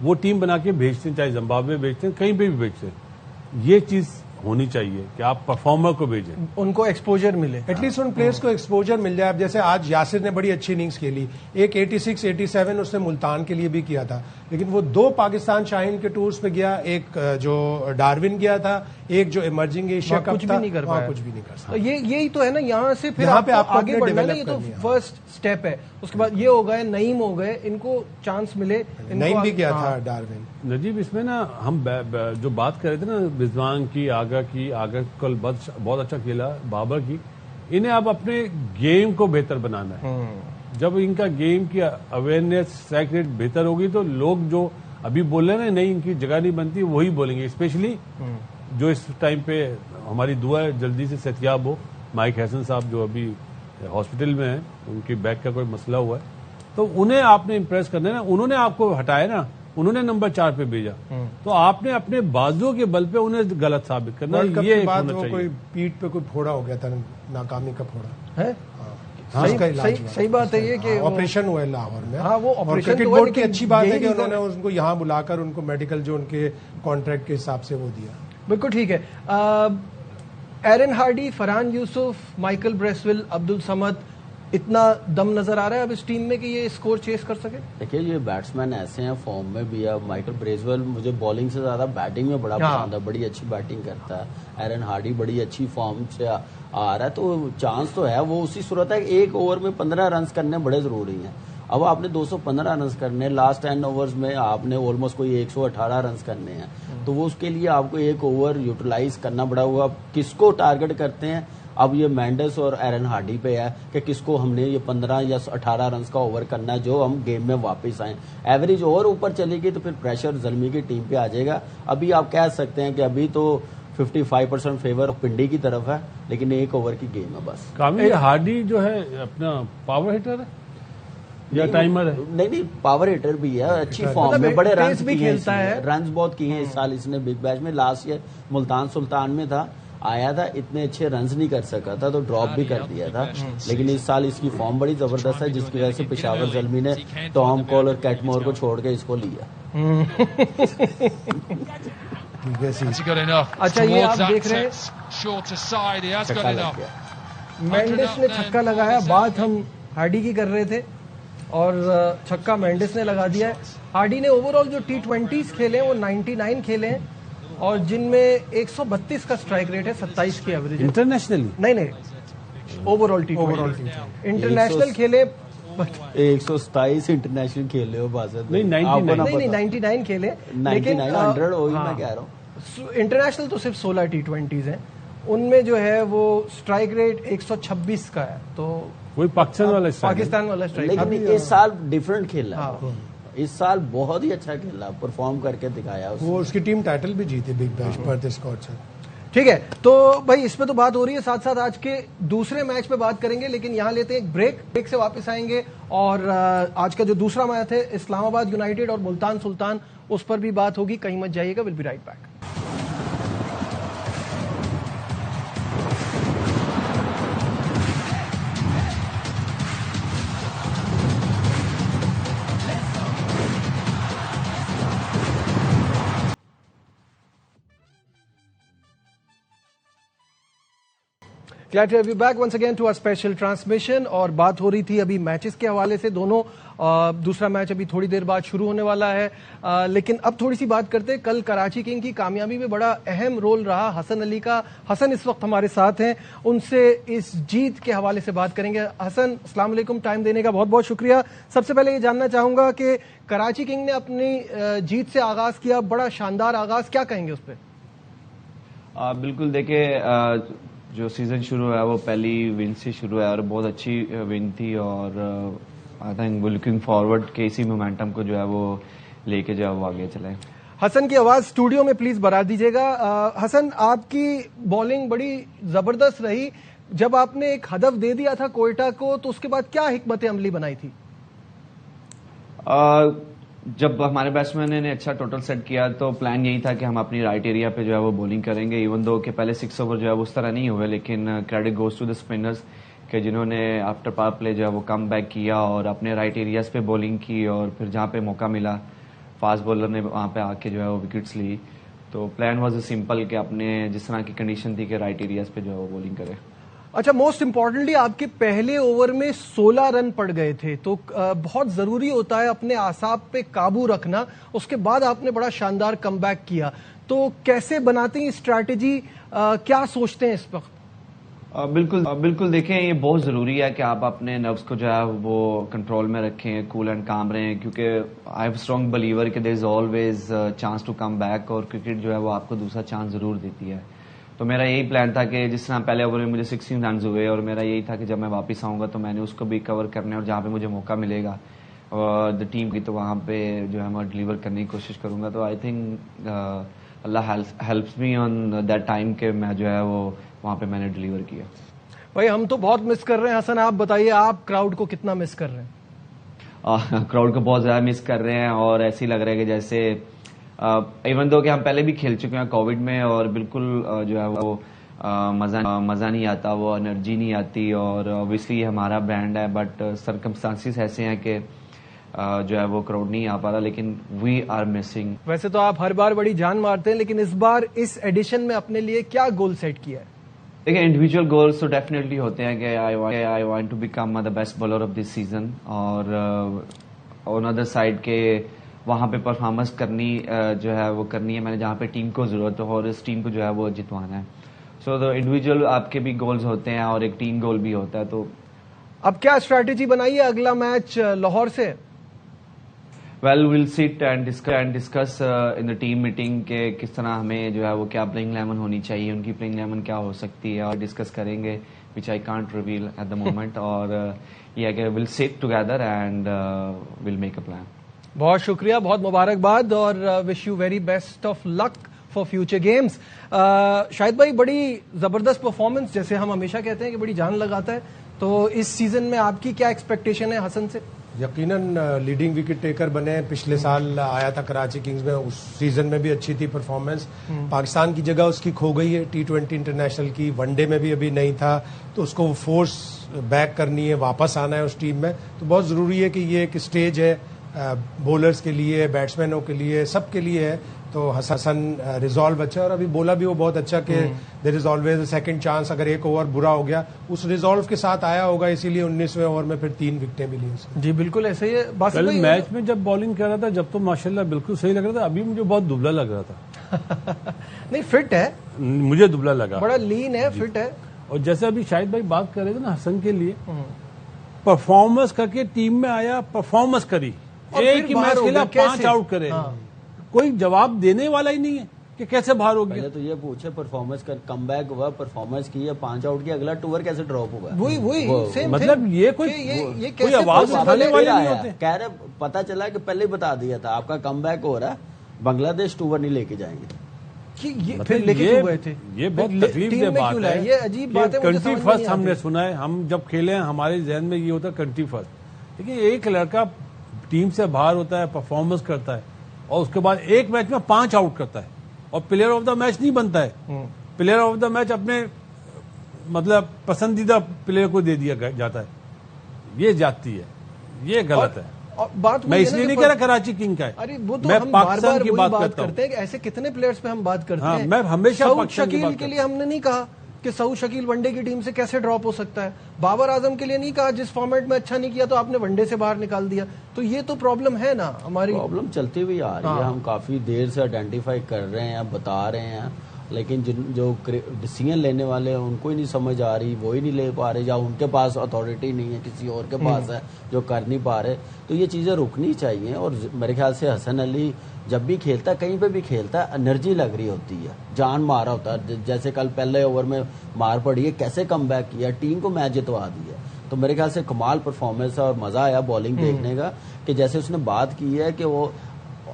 وہ ٹیم بنا کے بھیجتے ہیں، چاہے زمبابوے بھیجتے ہیں، کہیں پہ بھی بھیجتے ہیں. یہ چیز ہونی چاہیے کہ آپ پرفارمر کو بھیجیں، ان کو ایکسپوجر ملے، ایٹ لیسٹ ان پلیئرز کو ایکسپوجر مل جائے. اب جیسے آج یاسر نے بڑی اچھی اننگز کھیلی، ایک 86-87 اس نے ملتان کے لیے بھی کیا تھا، لیکن وہ 2 پاکستان شاہین کے ٹورز پہ گیا، ایک جو ڈاروین گیا تھا، ایک جو ایمرجنگ ایشیا کپ تھا، وہاں کچھ بھی نہیں کر سکتا. یہی تو ہے نا، یہاں سے پھر یہاں پہ آپ کو آگے بڑھنا ہے. یہ تو کرنی ہے. فرسٹ سٹیپ ہے. اس کے بعد یہ ہو گئے نعیم ہو گئے، ان کو چانس ملے. نعیم بھی گیا تھا ڈاروین. نجیب اس میں نا ہم جو بات کر رہے تھے نا رضوان کی، آگا کل بہت اچھا کھیلا، بابر کی، انہیں اب اپنے گیم کو بہتر بنانا ہے. جب ان کا گیم کی اویئرنیس اسٹرائک ریٹ بہتر ہوگی تو لوگ جو ابھی بول رہے ہیں نا نہیں ان کی جگہ نہیں بنتی، وہی بولیں گے. اسپیشلی جو اس ٹائم پہ ہماری دعا ہے جلدی سے صحتیاب ہو، مائک حسن صاحب جو ابھی ہاسپٹل میں ہیں، ان کی بیک کا کوئی مسئلہ ہوا ہے، تو انہیں آپ نے امپریس کرنا ہے نا. انہوں نے آپ کو ہٹایا نا، انہوں نے نمبر 4 پہ بھیجا، تو آپ نے اپنے بازو کے بل پہ انہیں غلط ثابت کرنا. ورلڈ کپ یہ کے بعد ہونا وہ چاہیے. کوئی پیٹ پہ کوئی پھوڑا ہو گیا تھا، ناکامی کا پھوڑا ہے. صحیح بات ہے یہ کہ آپریشن ہوا ہے لاہور میں. ہاں وہ اور آپریشن کرکٹ بورڈ کی اچھی بات ہے کہ انہوں نے ان کو یہاں بلا کر ان کو میڈیکل جو ان کے کانٹریکٹ کے حساب سے وہ دیا. بالکل ٹھیک ہے. ایرن ہارڈی، فرحان یوسف، مائیکل بریسویل، عبد الصمد، اتنا دم نظر آ رہا ہے اب اس ٹیم میں کہ یہ اسکور چیز کر سکے؟ دیکھیے یہ بیٹسمین ایسے ہیں فارم میں بھی. اب مائیکل بریزویل مجھے بالنگ سے زیادہ بیٹنگ میں بڑا پسند ہے، بڑی اچھی بیٹنگ کرتا ہے. ایرن ہارڈی بڑی اچھی فارم سے آ رہا ہے، تو چانس تو ہے. وہ اسی صورت ہے کہ ایک اوور میں 15 رنز کرنے بڑے ضروری ہیں. اب آپ نے 215 رنز کرنے، لاسٹ 10 اوورز میں آپ نے آلموسٹ کوئی 118 رنز کرنے ہیں، تو وہ اس کے لیے آپ کو ایک اوور یوٹیلائز کرنا پڑا ہوا. کس کو ٹارگٹ کرتے ہیں؟ اب یہ مینڈس اور ایرن ہارڈی پہ ہے کہ کس کو ہم نے یہ 15 یا 18 رنز کا اوور کرنا ہے جو ہم گیم میں واپس آئیں. ایوریج اور اوپر چلے گی تو پھر پریشر زلمی کی ٹیم پہ آ جائے گا. ابھی آپ کہہ سکتے ہیں کہ ابھی تو 55% فیور پنڈی کی طرف ہے، لیکن ایک اوور کی گیم ہے بس. کامل ہارڈی جو ہے اپنا پاور ہیٹر ہے یا ٹائمر ہے؟ نہیں پاور ہیٹر بھی ہے، اچھی فارم میں، بڑے رنز بھی کھیلتا ہے، رنز بہت کیے ہیں اس سال اس نے بگ بیش میں. لاسٹ ایئر ملتان سلطان میں تھا، آیا تھا، اتنے اچھے رنز نہیں کر سکا تھا تو ڈراپ بھی کر دیا تھا. لیکن اس سال اس کی فارم بڑی زبردست ہے، جس کی وجہ سے پشاور زلمی نے ٹام کول اور کیٹمور کو چھوڑ کے اس کو لیا. اچھا یہ آپ دیکھ رہے ہیں مینڈس نے چھکا لگایا. بات ہم ہارڈی کی کر رہے تھے اور چھکا مینڈس نے لگا دیا ہے. ہارڈی نے اوور آل جو T20s کھیلے ہیں وہ 99 کھیلے ہیں اور جن میں 132 کا اسٹرائک ریٹ ہے، 27 کی ایوریج. انٹرنیشنلی نہیں اوور آل T20 انٹرنیشنل کھیلے 127 انٹرنیشنل کھیلے ہو بازت نہیں 99 کھیلے، لیکن 100 وہی میں کہہ رہا ہوں. انٹرنیشنل تو صرف 16 T20s ہیں، ان میں جو ہے وہ اسٹرائک ریٹ 126 کا ہے. تو وہی پاکستان والا اسٹرائک. لیکن اس سال ڈفرنٹ کھیلا، اس سال بہت ہی اچھا کھیلا، پرفارم کر کے دکھایا. وہ اس کی ٹیم ٹائٹل بھی جیتی بگ بیش پرتھ اسکاٹ سے. ٹھیک ہے تو بھائی اس پہ تو بات ہو رہی ہے, ساتھ ساتھ آج کے دوسرے میچ پہ بات کریں گے, لیکن یہاں لیتے ہیں ایک بریک سے واپس آئیں گے اور آج کا جو دوسرا میچ ہے اسلام آباد یونائیٹڈ اور ملتان سلطان, اس پر بھی بات ہوگی. کہیں مت جائیے گا, will be right back. Glad to have you back once again to our special transmission. اور بات ہو رہی تھی ابھی میچز کے حوالے سے, دونوں دوسرا میچ ابھی تھوڑی دیر بعد شروع ہونے والا ہے, لیکن اب تھوڑی سی بات کرتے ہیں کل کراچی کنگ کی کامیابی میں بڑا اہم رول رہا حسن علی کا. حسن اس وقت ہمارے ساتھ ہیں, ان سے اس جیت کے حوالے سے بات کریں گے. حسن السلام علیکم, ٹائم دینے کا بہت بہت شکریہ. سب سے پہلے یہ جاننا چاہوں گا کہ کراچی کنگ نے اپنی جیت سے آغاز کیا, بڑا شاندار آغاز, کیا کہیں گے اس پہ؟ بالکل, دیکھیں جو سیزن شروع ہوا ہے وہ پہلی ون سے شروع ہے اور بہت اچھی ون تھی, اور آئی تھنک وہ لوکنگ فارورڈ کہ اسی مومنٹم کو جو ہے وہ لے کے جو ہے وہ آگے چلیں. حسن کی آواز اسٹوڈیو میں پلیز بڑھا دیجیے گا. حسن, آپ کی بالنگ بڑی زبردست رہی, جب آپ نے ایک ہدف دے دیا تھا کوئٹہ کو تو اس کے بعد کیا حکمت عملی بنائی تھی؟ جب ہمارے بیٹسمین نے اچھا ٹوٹل سیٹ کیا تو پلان یہی تھا کہ ہم اپنی رائٹ ایریا پہ جو ہے وہ بولنگ کریں گے, ایون دو کہ پہلے 6 اوور جو ہے وہ اس طرح نہیں ہوئے, لیکن credit goes to the spinners کہ جنہوں نے آفٹر پاور پلے جو ہے وہ کم بیک کیا اور اپنے رائٹ ایریاز پہ بولنگ کی, اور پھر جہاں پہ موقع ملا فاسٹ بولر نے وہاں پہ آ کے جو ہے وہ وکٹس لی. تو پلان واز اے سمپل کہ اپنے جس طرح کی کنڈیشن تھی کہ رائٹ ایریاز پہ جو ہے وہ بولنگ کرے. اچھا, موسٹ امپورٹنٹلی آپ کے پہلے اوور میں 16 رن پڑ گئے تھے, تو بہت ضروری ہوتا ہے اپنے اعصاب پہ قابو رکھنا. اس کے بعد آپ نے بڑا شاندار کم بیک کیا, تو کیسے بناتے ہیں اسٹریٹجی, کیا سوچتے ہیں اس وقت؟ بالکل دیکھیں, یہ بہت ضروری ہے کہ آپ اپنے نروس کو جو ہے وہ کنٹرول میں رکھیں, کول اینڈ کام رہیں, کیونکہ آئی ایم اسٹرانگ بلیور کہ there is always chance to come back, اور کرکٹ جو ہے وہ آپ کو دوسرا چانس ضرور دیتی ہے. تو میرا یہی پلان تھا کہ جس طرح پہلے اوور میں مجھے 16 رنز ہوئے, اور میرا یہی تھا کہ جب میں واپس آؤں گا تو میں نے اس کو بھی کور کرنا ہے, اور جہاں پہ مجھے موقع ملے گا دا ٹیم کی تو وہاں پہ جو ہے میں ڈلیور کرنے کی کوشش کروں گا. تو I think Allah helps me on that time کہ میں جو ہے وہ وہاں پہ میں نے ڈلیور کیا. بھائی ہم تو بہت مس کر رہے ہیں. حسن, آپ بتائیے آپ کراؤڈ کو کتنا مس کر رہے ہیں؟ کراؤڈ کو بہت زیادہ مس کر رہے ہیں, اور ایسے ہی لگ رہا ہے کہ جیسے ایون دو کہ ہم پہلے بھی کھیل چکے ہیں کووڈ میں, اور بالکل جو ہے وہ مزہ نہیں آتا, وہ انرجی نہیں آتی, اور اوبیسلی ہمارا برانڈ ہے, بٹ سرکمسٹانسز ایسے ہیں کہ جو ہے وہ کراؤڈ نہیں آ پا رہا, لیکن وی آر مسنگ. ویسے تو آپ ہر بار بڑی جان مارتے ہیں, لیکن اس بار اس ایڈیشن میں اپنے لیے کیا گول سیٹ کیا ہے؟ دیکھیں, انڈیویجول گولز تو ڈیفینیٹلی ہوتے ہیں کہ I want to become the best bowler of this season, اور آن ادر سائڈ کے وہاں پہ پرفارمنس کرنی جو ہے وہ کرنی ہے میں نے جہاں پہ ٹیم کو ضرورت ہو, اور اس ٹیم کو جو ہے وہ جتوانا ہے. سو دا انڈیویجول آپ کے بھی گولز ہوتے ہیں اور ایک ٹیم گول بھی ہوتا ہے. تو اب کیا اسٹریٹجی بنائی ہے اگلا میچ لاہور سے؟ Well we'll sit and discuss in the team meeting کہ کس طرح ہمیں جو ہے وہ کیا پلینگ 11 ہونی چاہیے, ان کی پلینگ 11 کیا ہو سکتی ہے, اور ڈسکس کریں گے, which I can't reveal at the moment. اور یہ کہ will sit together and will make a plan. بہت شکریہ, بہت مبارکباد, اور wish you very best of luck for future games. Shahid بھائی, بڑی زبردست پرفارمنس, جیسے ہم ہمیشہ کہتے ہیں کہ بڑی جان لگاتا ہے, تو اس سیزن میں آپ کی کیا ایکسپیکٹیشن ہے حسن سے؟ یقیناً لیڈنگ وکٹ ٹیکر بنے, پچھلے سال آیا تھا کراچی کنگز میں, اس سیزن میں بھی اچھی تھی پرفارمنس. پاکستان کی جگہ اس کی کھو گئی ہے T20 انٹرنیشنل کی, ون ڈے میں بھی ابھی نہیں تھا, تو اس کو فورس بیک کرنی ہے, واپس آنا ہے اس ٹیم میں. تو بہت ضروری ہے کہ یہ ایک اسٹیج ہے بولرز کے لیے, بیٹسمینوں کے لیے, سب کے لیے ہے. تو حسن ریزالو اچھا, اور ابھی بولا بھی وہ بہت اچھا کہ there is always a second chance. اگر ایک اوور برا ہو گیا, اس ریزالو کے ساتھ آیا ہوگا, اسی لیے 19ویں اوور میں پھر 3 وکٹیں ملی اسے. جی بالکل ایسا ہی ہے. کل میچ میں جب بالنگ کر رہا تھا جب تو ماشاءاللہ بالکل صحیح لگ رہا تھا, ابھی مجھے بہت دبلا لگ رہا تھا. نہیں, فٹ ہے, مجھے دبلا لگا, بڑا لین ہے, فٹ ہے. اور جیسے ابھی شاہد بھائی بات کر رہے تھے نا حسن کے لیے, پرفارمنس کر کے ٹیم میں آیا, پرفارمنس کری, ایک ہی میچ کھیلا 5 آؤٹ کرے, کوئی جواب دینے والا ہی نہیں ہے کہ کیسے باہر ہو گیا. پہلے تو یہ پوچھے پرفارمنس کر, کم بیک ہوا, پرفارمنس کی, 5 آؤٹ کی, اگلا ٹور کیسے ڈراپ ہوگا؟ وہی مطلب یہ کوئی آواز اٹھانے والے نہیں ہوتے. کہہ رہے پتا چلا کہ پہلے ہی بتا دیا تھا آپ کا کم بیک ہو رہا ہے, بنگلہ دیش ٹور نہیں لے کے جائیں گے. پھر لے کے کیوں گئے تھے؟ یہ بہت تکلیف دہ بات ہے. یہ عجیب بات ہے. کنٹری فرسٹ ہم نے سنا ہے, ہم جب کھیلے ہیں ہمارے ذہن میں یہ ہوتا ہے کنٹری فرسٹ. دیکھیے ایک لڑکا ٹیم سے باہر ہوتا ہے, پرفارمنس کرتا ہے, اور اس کے بعد ایک میچ میں 5 آؤٹ کرتا ہے, اور پلیئر آف دا میچ نہیں بنتا ہے. پلیئر آف دا میچ اپنے مطلب پسندیدہ پلیئر کو دے دیا جاتا ہے. یہ جاتی ہے, یہ غلط ہے. میں اس لیے نہیں کہہ رہا کراچی کنگ کا ہے, میں پاکستان کی بات کرتا ہوں. ایسے کتنے پلیئرز پہ ہم بات کرتے ہیں. میں ہمیشہ سعود شکیل کے لیے ہم نے نہیں کہا کہ سعود شکیل ون ڈے کی ٹیم سے کیسے ڈراپ ہو سکتا ہے. بابر اعظم کے لیے نہیں کہا جس فارمیٹ میں اچھا نہیں کیا تو آپ نے ون ڈے سے باہر نکال دیا. تو یہ تو پرابلم ہے نا, ہماری پرابلم چلتی ہوئی آ رہی ہے. ہم کافی دیر سے آئیڈینٹیفائی کر رہے ہیں, بتا رہے ہیں, لیکن جو ڈیسیژن لینے والے ہیں ان کو ہی نہیں سمجھ آ رہی, وہی نہیں لے پا رہے, یا ان کے پاس اتھارٹی نہیں ہے, کسی اور کے پاس ہے جو کر نہیں پا رہے. تو یہ چیزیں رکنی چاہیے. اور میرے خیال سے حسن علی جب بھی کھیلتا ہے, کہیں پہ بھی کھیلتا ہے, انرجی لگ رہی ہوتی ہے, جان مارا ہوتا ہے. جیسے کل پہلے اوور میں مار پڑی ہے, کیسے کم بیک کیا, ٹیم کو میچ جتوا دیا. تو میرے خیال سے کمال پرفارمنس ہے, اور مزہ آیا بالنگ دیکھنے کا, کہ جیسے اس نے بات کی ہے کہ وہ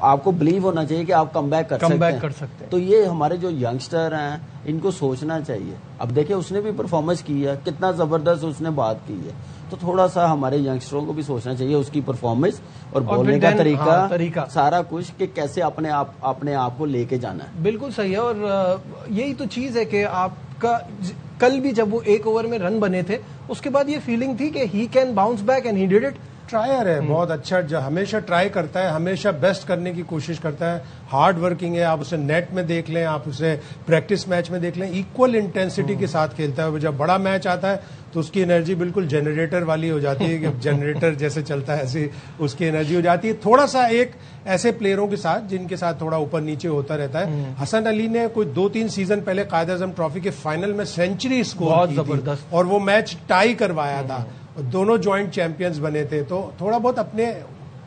آپ کو بلیو ہونا چاہیے کہ آپ کم بیک کر سکتے ہیں. تو یہ ہمارے جو ینگسٹر ہیں ان کو سوچنا چاہیے. اب دیکھیں اس نے بھی پرفارمنس کی ہے, کتنا زبردست اس نے بات کی ہے. تو تھوڑا سا ہمارے ینگسٹروں کو بھی سوچنا چاہیے اس کی پرفارمنس اور بولنے کا طریقہ, سارا کچھ, کہ کیسے اپنے آپ کو لے کے جانا ہے. بالکل صحیح ہے. اور یہی تو چیز ہے کہ آپ کا کل بھی جب وہ 1 اوور میں رن بنے تھے, اس کے بعد یہ فیلنگ تھی کہ he can bounce back, and he did it. Trier ہے, بہت اچھا, ہمیشہ ٹرائی کرتا ہے, ہمیشہ بیسٹ کرنے کی کوشش کرتا ہے. ہارڈ ورکنگ ہے. آپ اسے نیٹ میں دیکھ لیں, آپ اسے پریکٹس میچ میں دیکھ لیں, ایکول انٹینسٹی کے ساتھ کھیلتا ہے. جب بڑا میچ آتا ہے تو اس کی انرجی بالکل جنریٹر والی ہو جاتی ہے, کہ جنریٹر جیسے چلتا ہے ایسی اس کی انرجی ہو جاتی ہے. تھوڑا سا ایک ایسے پلیئروں کے ساتھ جن کے ساتھ تھوڑا اوپر نیچے ہوتا رہتا ہے. حسن علی نے کوئی 2-3 سیزن پہلے قائد اعظم ٹرافی کے فائنل میں سینچری اسکور کی تھی, اور وہ میچ ٹائی کروایا تھا. دونوں جوائنٹ چیمپئنز بنے تھے. تو تھوڑا بہت اپنے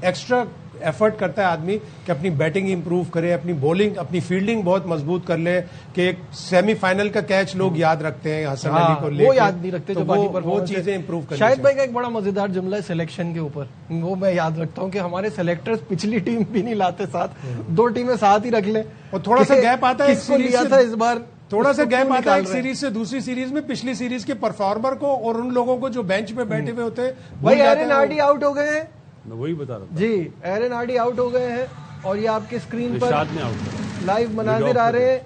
ایکسٹرا ایفرٹ کرتا ہے آدمی کہ اپنی بیٹنگ امپروو کرے, اپنی بولنگ, اپنی فیلڈنگ بہت مضبوط کر لے. کہ ایک سیمی فائنل کا کیچ لوگ یاد رکھتے ہیں حسن علی کو لے کے, وہ یاد نہیں رکھتے جو باقی پر وہ چیزیں امپروو کریں. شاہد بھائی کا ایک بڑا مزیدار جملہ ہے سلیکشن کے اوپر, وہ میں یاد رکھتا ہوں کہ ہمارے سلیکٹرز پچھلی ٹیم بھی نہیں لاتے ساتھ, 2 ٹیمیں ساتھ ہی رکھ لیں. اور تھوڑا سا گیپ آتا ہے, کس کو لیا تھا اس بار, تھوڑا سا گیپ آتا ہے ایک سیریز سے دوسری سیریز میں. پچھلی سیریز کے پرفارمر کو اور ان لوگوں کو جو بینچ پہ بیٹھے ہوئے ہوتے ہیں. بھائی ایرن ہارڈی آؤٹ ہو گئے ہیں, میں وہی بتا رہا ہوں جی ایرن ہارڈی آؤٹ ہو گئے ہیں, اور یہ آپ کے اسکرین پر رشاد نے آؤٹ کیا, لائیو مناظر آ رہے ہیں.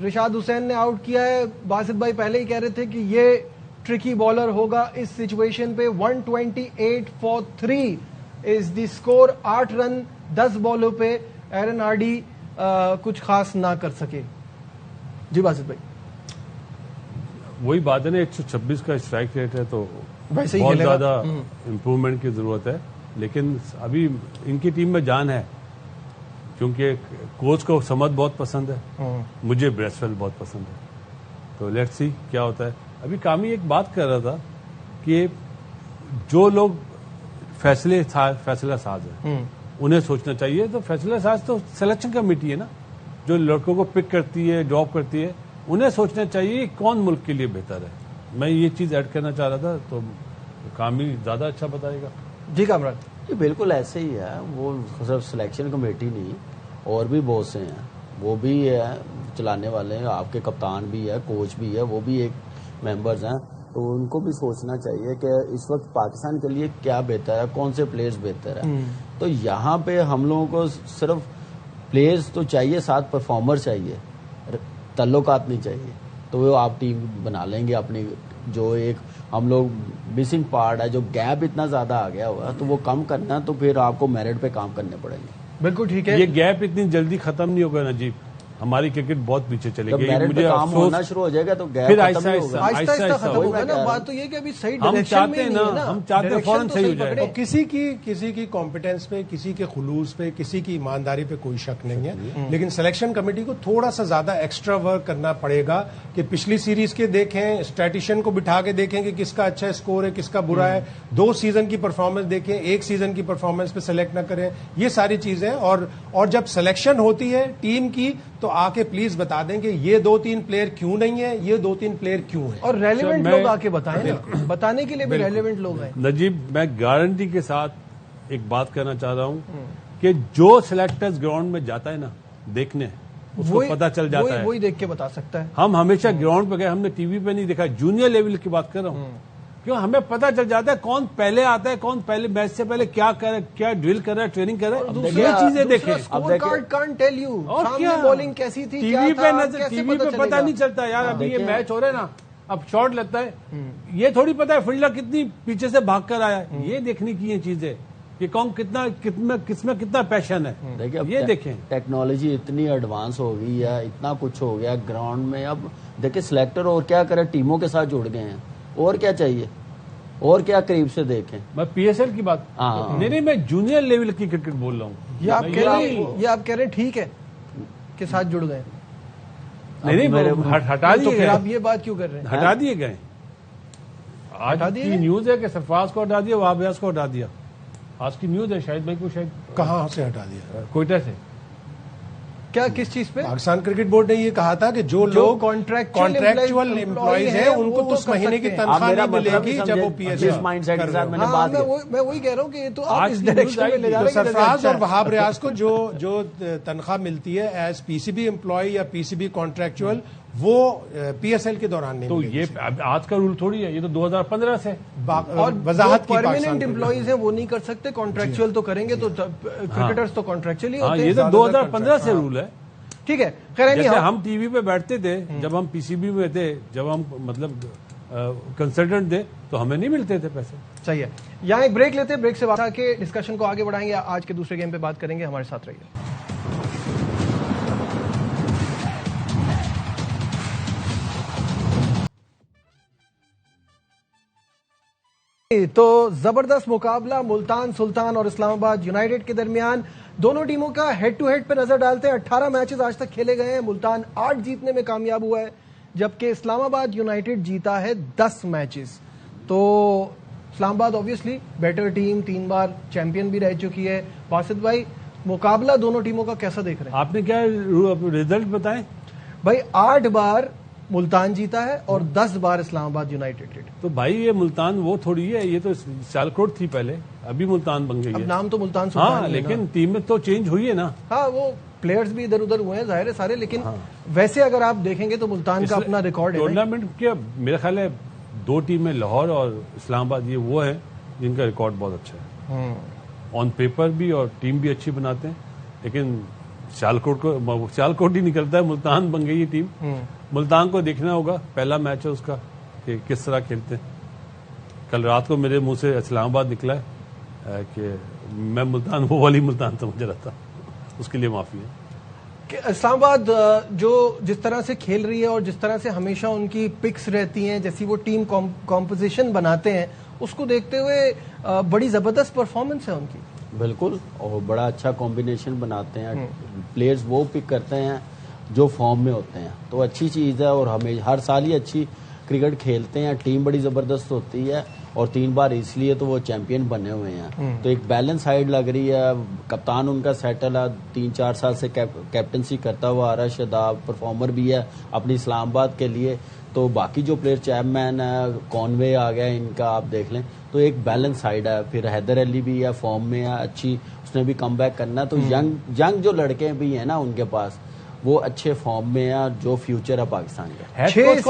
رشاد حسین نے آؤٹ کیا ہے. باسط بھائی پہلے ہی کہہ رہے تھے کہ یہ ٹرکی بالر ہوگا اس سچویشن پہ. 128 for 3 از دی اسکور. 8 رن 10 بالوں پہ. ایرن ہارڈی کچھ خاص نہ کر سکے. جی باسط بھائی, وہی بات ہے نا, 126 کا اسٹرائک ریٹ ہے, تو ویسے ہی بہت زیادہ امپروومنٹ کی ضرورت ہے. لیکن ابھی ان کی ٹیم میں جان ہے, کیونکہ کوچ کو سمت بہت پسند ہے, مجھے بریسویل بہت پسند ہے. تو لیٹس سی کیا ہوتا ہے. ابھی کامی ایک بات کر رہا تھا کہ جو لوگ فیصلہ ساز ہیں انہیں سوچنا چاہیے. تو فیصلہ ساز تو سلیکشن کمیٹی ہے نا, جو لڑکوں کو پک کرتی ہے, ڈراپ کرتی ہے, انہیں سوچنا چاہیے کون ملک کے لیے بہتر ہے. میں یہ چیز ایڈ کرنا چاہ رہا تھا, تو کامی زیادہ اچھا بتائے گا. جی کامران, یہ بالکل ایسے ہی ہے. وہ صرف سلیکشن کمیٹی نہیں, اور بھی بہت سے ہیں, وہ بھی ہے چلانے والے ہیں. آپ کے کپتان بھی ہے, کوچ بھی ہے, وہ بھی ایک ممبرز ہیں. تو ان کو بھی سوچنا چاہیے کہ اس وقت پاکستان کے لیے کیا بہتر ہے, کون سے پلیئرز بہتر ہیں. تو یہاں پہ ہم لوگوں کو صرف پلیئرز تو چاہیے, ساتھ پرفارمر چاہیے, تعلقات نہیں چاہیے. تو وہ آپ ٹیم بنا لیں گے اپنی. جو ایک ہم لوگ مسنگ پارٹ ہے, جو گیپ اتنا زیادہ آ گیا ہوا, تو وہ کم کرنا, تو پھر آپ کو میرٹ پہ کام کرنے پڑیں گے. بالکل ٹھیک ہے. یہ گیپ اتنی جلدی ختم نہیں ہوگا نجیب, ہماری کرکٹ بہت پیچھے چلے گی. میرٹ پہ کام ہونا شروع ہو جائے گا تو پھر گیپ ختم ہوگا, آہستہ آہستہ ختم ہوگا نا. بات تو یہ کہ ابھی صحیح ہم ڈائریکشن چاہتے میں ہیں نہیں ہے نا, نا, ہم چاہتے ہیں فوراً صحیح ہو جائے. اور کسی کی کمپیٹنس پہ, کسی کے خلوص پہ, کسی کی ایمانداری پہ کوئی شک نہیں ہے. لیکن سلیکشن کمیٹی کو تھوڑا سا زیادہ ایکسٹرا ورک کرنا پڑے گا, کہ پچھلی سیریز کے دیکھیں, اسٹیٹیشین کو بٹھا کے دیکھیں کہ کس کا اچھا اسکور ہے, کس کا برا ہے. 2 سیزن کی پرفارمنس دیکھیں, 1 سیزن کی پرفارمنس پہ سلیکٹ نہ کریں. یہ ساری چیزیں, اور جب سلیکشن ہوتی ہے ٹیم کی, تو آ کے پلیز بتا دیں کہ یہ 2-3 پلیئر کیوں نہیں ہے, یہ 2-3 پلیئر کیوں ہیں. اور ریلیونٹ لوگ آ کے بتائیں نا, بتانے کے لیے بھی ریلیونٹ لوگ ہیں. نجیب, میں گارنٹی کے ساتھ ایک بات کرنا چاہ رہا ہوں کہ جو سلیکٹرز گراؤنڈ میں جاتا ہے نا دیکھنے, اس کو پتا چل جاتا ہے. وہی دیکھ کے بتا سکتا ہے. ہم ہمیشہ گراؤنڈ پہ گئے, ہم نے ٹی وی پہ نہیں دیکھا, جونیئر لیول کی بات کر رہا ہوں, کیوں ہمیں پتا چل جاتا ہے کون پہلے آتا ہے, کون پہلے میچ سے پہلے کیا کر رہا ہے, کیا ڈرل کر رہا ہے, ٹریننگ کر رہا ہے, یہ چیزیں دیکھیں. Score card can't tell you اور کیا بالنگ کیسی تھی, ٹی وی پہ نظر, ٹی وی پہ پتا نہیں چلتا یار. ابھی یہ میچ ہو رہا ہے نا, اب شاٹ لگتا ہے, یہ تھوڑی پتا ہے فیلڈر کتنی پیچھے سے بھاگ کر آیا ہے. یہ دیکھنے کی یہ چیزیں کہ کون کس میں کتنا پیشن ہے, یہ دیکھیں. ٹیکنالوجی اتنی ایڈوانس ہو گئی ہے, اتنا کچھ ہو گیا گراؤنڈ میں. اب دیکھیں سلیکٹر اور کیا کرے, ٹیموں کے ساتھ جڑ گئے ہیں, اور کیا چاہیے, اور کیا قریب سے دیکھیں. میں پی ایس ایل کی بات نہیں, میں جونیئر لیول کی کرکٹ بول رہا ہوں. یہ آپ کہہ رہے ہیں ٹھیک ہے کے ساتھ جڑ گئے, نہیں ہٹا دیے گئے. آپ یہ بات کیوں کر رہے ہیں؟ ہٹا دیے گئے. آج کی نیوز ہے کہ سرفراز کو ہٹا دیا, وہاب ریاض کو ہٹا دیا. آج کی نیوز ہے, شاہد بھائی کو شاید کہاں سے ہٹا دیا, کوئٹہ سے. کیا کس چیز پہ؟ پاکستان کرکٹ بورڈ نے یہ کہا تھا کہ جو لوگ کانٹریکچوئل امپلائیز ہیں ان کو تو اس مہینے کی تنخواہ نہیں ملے گی جب وہ پی ایس ایل. میں وہی کہہ رہا ہوں کہ یہ تو آپ اس ڈائریکشن میں لے جا رہے ہیں. سرفراز اور وہاب ریاض کو جو تنخواہ ملتی ہے ایز پی سی بی امپلائی یا پی سی بی کانٹریکچوئل, وہ پی ایس ایل کے دوران نہیں. تو یہ آج کا رول تھوڑی ہے, یہ تو 2015 سے. اور وضاحت پرماننٹ امپلائیز ہیں وہ نہیں کر سکتے, کانٹریکچوئل تو کریں گے. تو کرکٹرز تو کانٹریکچوئلی ہوتے ہیں. یہ تو 2015 سے رول ہے. ٹھیک ہے, خیر جیسے ہم ٹی وی پہ بیٹھتے تھے جب ہم پی سی بی میں تھے, جب ہم مطلب کنسلٹنٹ تھے تو ہمیں نہیں ملتے تھے پیسے. صحیح ہے. یہاں ایک بریک لیتے ہیں, بریک سے بعد آ کے ڈسکشن کو آگے بڑھائیں گے. آج کے دوسرے گیم پہ بات کریں گے, ہمارے ساتھ رہیے. تو زبردست مقابلہ ملتان سلطان اور اسلام آباد یونائیٹڈ کے درمیان. دونوں ٹیموں کا ہیڈ ٹو ہیڈ پہ نظر ڈالتے ہیں. 18 میچز آج تک کھیلے گئے ہیں. ملتان 8 جیتنے میں کامیاب ہوا ہے, جبکہ اسلام آباد یونائیٹڈ جیتا ہے 10 میچز. تو اسلام آباد آبویسلی بیٹر ٹیم, 3 بار چیمپئن بھی رہ چکی ہے. باسط بھائی, مقابلہ دونوں ٹیموں کا کیسا دیکھ رہے ہیں آپ نے؟ کیا ریزلٹ بتائیں بھائی. 8 بار ملتان جیتا ہے اور 10 بار اسلام آباد یونائیٹڈ. تو بھائی یہ ملتان وہ تھوڑی ہے, یہ تو سیالکوٹ تھی پہلے, ابھی ملتان بن گئی ہے. نام تو ملتان سلطان, ہاں لیکن ٹیم میں تو چینج ہوئی ہے نا. ہاں وہ پلیئرز بھی ادھر ادھر ہوئے ہیں ظاہر ہے سارے, لیکن ویسے اگر آپ دیکھیں گے تو ملتان کا اپنا ریکارڈ ہے. ٹورنامنٹ کے میرا خیال ہے 2 ٹیمیں, لاہور اور اسلام آباد, یہ وہ ہیں جن کا ریکارڈ بہت اچھا ہے آن پیپر بھی, اور ٹیم بھی اچھی بناتے ہیں. لیکن سیالکوٹ ہی نکلتا ہے, ملتان بن گئی ہے ٹیم. ملتان کو دیکھنا ہوگا, پہلا میچ ہے اس کا کہ کس طرح کھیلتے ہیں. کل رات کو میرے منہ سے اسلام آباد نکلا ہے کہ میں ملتان وہ والی ملتان سمجھ رہا تھا, اس کے لیے معافی ہے. اسلام آباد جو جس طرح سے کھیل رہی ہے اور جس طرح سے ہمیشہ ان کی پکس رہتی ہیں, جیسی وہ ٹیم کمپوزیشن بناتے ہیں, اس کو دیکھتے ہوئے بڑی زبردست پرفارمنس ہے ان کی. بالکل, اور بڑا اچھا کمبینیشن بناتے ہیں. پلیئرز وہ پک کرتے ہیں جو فارم میں ہوتے ہیں, تو اچھی چیز ہے. اور ہمیں ہر سال ہی اچھی کرکٹ کھیلتے ہیں, ٹیم بڑی زبردست ہوتی ہے, اور 3 بار اس لیے تو وہ چیمپئن بنے ہوئے ہیں. تو ایک بیلنس سائیڈ لگ رہی ہے. کپتان ان کا سیٹل ہے, 3-4 سال سے کیپٹنسی کرتا ہوا آ رہا ہے. شاداب پرفارمر بھی ہے اپنی اسلام آباد کے لیے. تو باقی جو پلیئر چیپمین ہے, کانوے آ گیا ان کا, آپ دیکھ لیں. تو ایک بیلنس سائیڈ ہے. پھر حیدر علی بھی ہے, فارم میں ہے اچھی, اس نے بھی کم بیک کرنا ہے. تو ینگ جو لڑکے بھی ہیں نا ان کے پاس, وہ اچھے فارم میں ہیں, جو فیوچر ہے پاکستان کا. 6